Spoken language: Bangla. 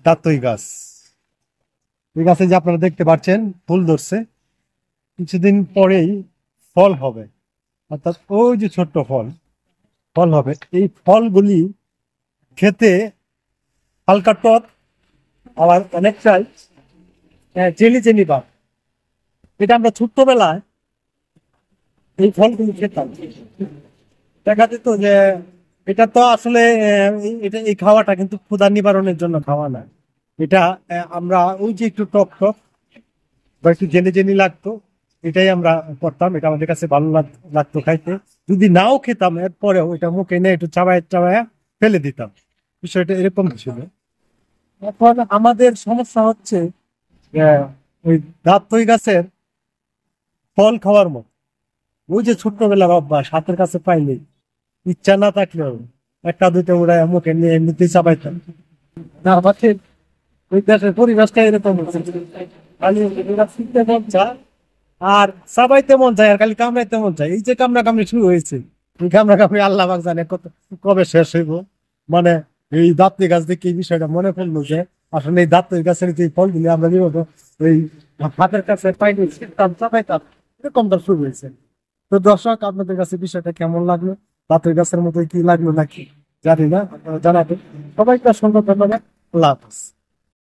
দাতই গাছ। এই গাছে যে আপনারা দেখতে পাচ্ছেন ফুল ধরছে, কিছুদিন পরেই ফল হবে। অর্থাৎ ওই যে ছোট্ট ফল, ফল হবে। এই ফলগুলি খেতে হালকা টক, আবার অনেকটাই চিনি চিনি ভাব। এটা আমরা ছোট্টবেলায় এই ফলগুলি খেতাম। দেখা যেত যে এটা তো আসলে এটা এই খাওয়াটা কিন্তু ক্ষুধা নিবারণের জন্য খাওয়া না। এটা আমরা ওই যে একটু টক টক বা একটু জেনে জেনে লাগতো, এটাই আমরা করতাম। এটা আমাদের কাছে ভালো লাগতো খাইতে। যদি নাও খেতাম এরপরেও এটা মুখে নিয়ে একটু চাবায় চাবায় ফেলে দিতাম। বিষয়টা এরকম ছিল। এখন আমাদের সমস্যা হচ্ছে ওই দাঁতই গাছের ফল খাওয়ার মতো, ওই যে ছোট্টবেলার অভ্যাস, হাতের কাছে পাইলেই ইচ্ছা না থাকলেও একটা দুইটা উড়ায় মুখে নিয়ে এমনিতেই চাবাইতাম না। আমাদের ওই দেশের পরিবেশটা এরকম হচ্ছে। খালি এগুলা শিখতে মন চায় আর চাবাইতে মন চায় আর খালি কামড়াইতে মন চায়। এই যে কামড়া কামড়ি শুরু হয়েছে, এই কামড়া কামড়ি আল্লাহ পাক জানে কত কবে শেষ হইব। মানে এই দাঁতই গাছ দেখে এই বিষয়টা মনে পড়লো যে আসলে এই দাঁতই গাছের যে ফলগুলি আমরা বিগত ওই হাতের কাছে পাইনি, শিখতাম, চাবাইতাম, এরকমটা শুরু হয়েছে। তো দর্শক, আপনাদের কাছে বিষয়টা কেমন লাগলো? দাঁতই গাছের মতো কি লাগলো নাকি জানি না, আপনারা জানাবেন। সবাইকে অসংখ্য ধন্যবাদ। আল্লাহ হাফেজ।